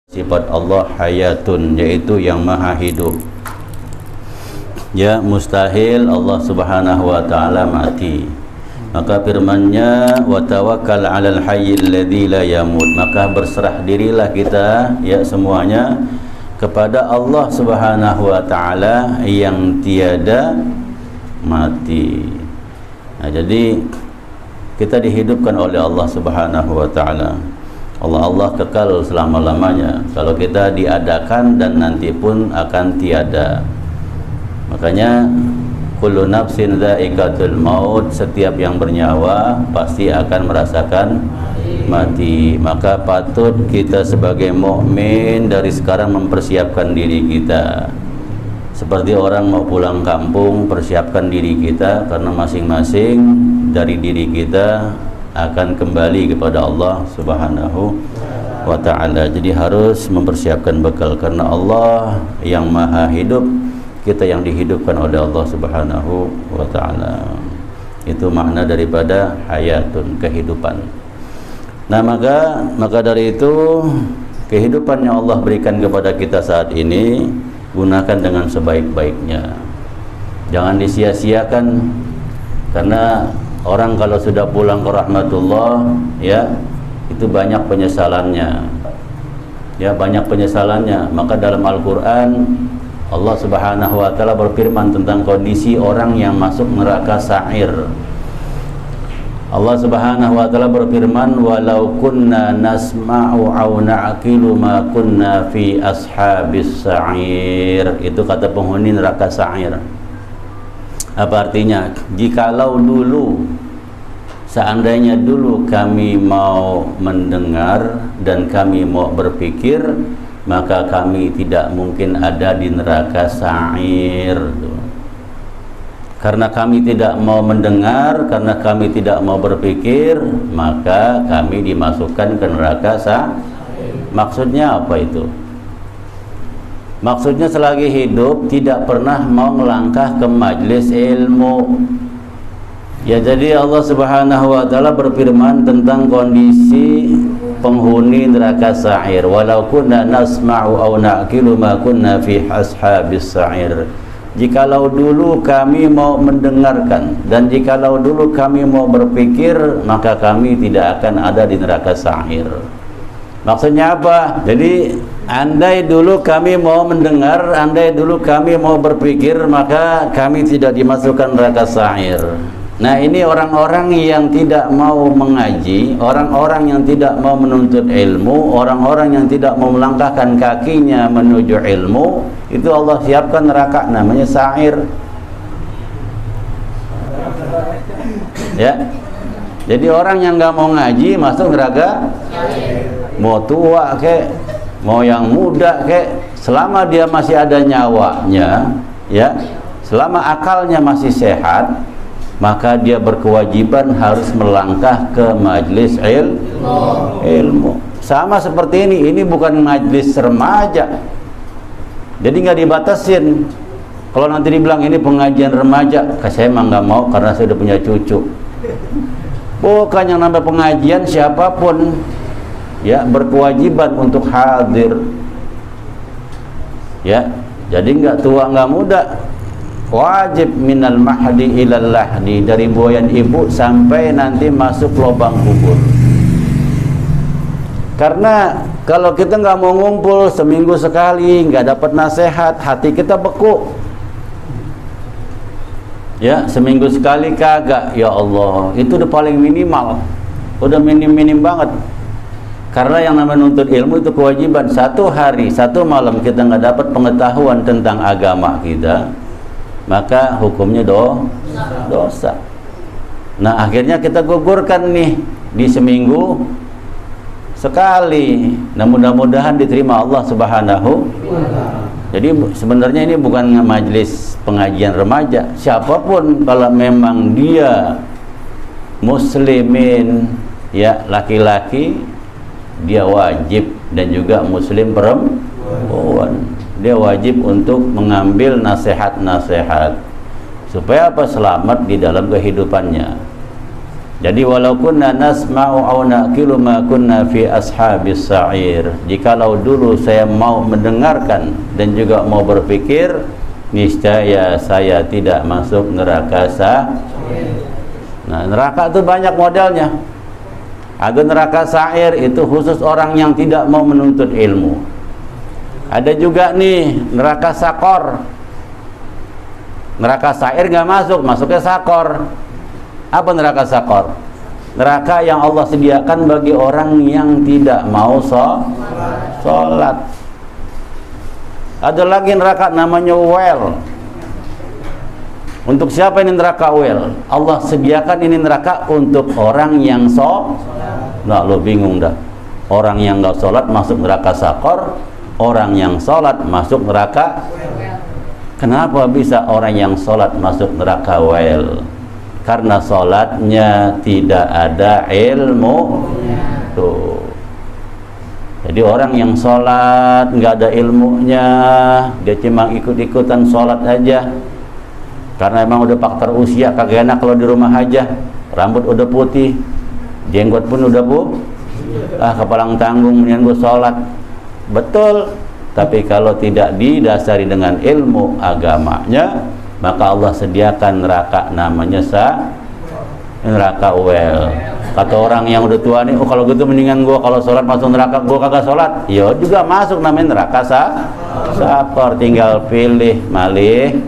Sifat Allah hayatun, yaitu yang maha hidup. Ya, mustahil Allah subhanahu wa ta'ala mati. Maka firman-Nya, wa tawakkal 'alal hayyil ladzi la yamut. Maka berserah dirilah kita ya semuanya kepada Allah subhanahu wa ta'ala yang tiada mati. Nah, jadi kita dihidupkan oleh Allah subhanahu wa ta'ala. Allah kekal selama-lamanya. Kalau kita diadakan dan nanti pun akan tiada. Makanya kullu nafsin dha'iqatul maut, setiap yang bernyawa pasti akan merasakan mati. Maka patut kita sebagai mukmin dari sekarang mempersiapkan diri kita. Seperti orang mau pulang kampung, persiapkan diri kita, karena masing-masing dari diri kita akan kembali kepada Allah subhanahu wa ta'ala. Jadi harus mempersiapkan bekal, karena Allah yang maha hidup, kita yang dihidupkan oleh Allah subhanahu wa ta'ala. Itu makna daripada hayatun, kehidupan. Nah, maka dari itu kehidupan yang Allah berikan kepada kita saat ini gunakan dengan sebaik-baiknya. Jangan disia-siakan, karena orang kalau sudah pulang ke rahmatullah, ya, itu banyak penyesalannya. Ya, banyak penyesalannya. Maka dalam Al-Qur'an Allah Subhanahu wa taala berfirman tentang kondisi orang yang masuk neraka sa'ir. Allah Subhanahu wa taala berfirman, "Walau kunna nasma'u aw na'qilu ma kunna fi ashabis sa'ir." Itu kata penghuni neraka sa'ir. Apa artinya? Jikalau dulu, seandainya dulu kami mau mendengar dan kami mau berpikir, maka kami tidak mungkin ada di neraka sa'ir. Karena kami tidak mau mendengar, karena kami tidak mau berpikir, maka kami dimasukkan ke neraka sa'ir. Maksudnya apa itu? Maksudnya selagi hidup tidak pernah mau melangkah ke majlis ilmu. Ya, jadi Allah Subhanahu wa taala berfirman tentang kondisi penghuni neraka sa'ir, walau kunna nasma'u aw na'qilu ma kunna fi ashabis sa'ir. Jikalau dulu kami mau mendengarkan dan jikalau dulu kami mau berpikir, maka kami tidak akan ada di neraka sa'ir. Maksudnya apa? Jadi andai dulu kami mau mendengar, andai dulu kami mau berpikir, maka kami tidak dimasukkan neraka sa'ir. Nah, ini orang-orang yang tidak mau mengaji, orang-orang yang tidak mau menuntut ilmu, orang-orang yang tidak mau melangkahkan kakinya menuju ilmu, itu Allah siapkan neraka namanya sa'ir. Ya. Jadi orang yang nggak mau ngaji masuk neraka, mau tua kek, mau yang muda kek, selama dia masih ada nyawanya, ya, selama akalnya masih sehat, maka dia berkewajiban harus melangkah ke majlis ilmu. Sama seperti ini bukan majlis remaja, jadi nggak dibatasin. Kalau nanti dibilang ini pengajian remaja, saya emang nggak mau karena saya udah punya cucu. Bukan, yang namanya pengajian siapapun ya berkewajiban untuk hadir. Ya, jadi nggak tua nggak muda, wajib minal mahdi ilal lahdi, dari buayan ibu sampai nanti masuk lubang kubur. Karena kalau kita nggak mau ngumpul seminggu sekali, nggak dapat nasihat, hati kita beku. Ya, seminggu sekali kagak, ya Allah, itu udah paling minimal, udah minim banget. Karena yang namanya nuntut ilmu itu kewajiban. Satu hari, satu malam kita nggak dapat pengetahuan tentang agama kita, maka hukumnya dosa. Nah, akhirnya kita gugurkan nih di seminggu sekali. Nah, mudah-mudahan diterima Allah Subhanahu. Jadi sebenarnya ini bukan majelis pengajian remaja. Siapapun kalau memang dia muslimin, ya, laki-laki, dia wajib, dan juga muslim perempuan, dia wajib untuk mengambil nasihat-nasihat supaya apa? Selamat di dalam kehidupannya. Jadi walau kunna nasma'u aw naqilu ma kunna fi ashabis sa'ir. Jikalau dulu saya mau mendengarkan dan juga mau berpikir, niscaya saya tidak masuk neraka sa'ir. Nah, neraka itu banyak modelnya. Ada neraka sa'ir itu khusus orang yang tidak mau menuntut ilmu. Ada juga nih neraka sakor. Neraka sa'ir nggak masuk, masuknya sakor. Apa neraka sakor? Neraka yang Allah sediakan bagi orang yang tidak mau sholat. Ada lagi neraka namanya well. Untuk siapa ini neraka well? Allah sediakan ini neraka untuk orang yang Nah, lo bingung dah. Orang yang nggak sholat masuk neraka sakor, orang yang sholat masuk neraka. Kenapa bisa orang yang sholat masuk neraka well? Karena sholatnya tidak ada ilmu. Tuh. Jadi orang yang sholat nggak ada ilmunya, dia cuma ikut-ikutan sholat aja. Karena emang udah faktor usia, kagak enak kalau di rumah aja. Rambut udah putih, jenggot pun udah kepalang tanggung, mendingan gue sholat. Betul. Tapi kalau tidak didasari dengan ilmu agamanya, maka Allah sediakan neraka namanya neraka well. Kata orang yang udah tua nih, oh kalau gitu mendingan gua kalau sholat masuk neraka, gua kagak sholat. Ya juga masuk namanya neraka sakor, tinggal pilih malih.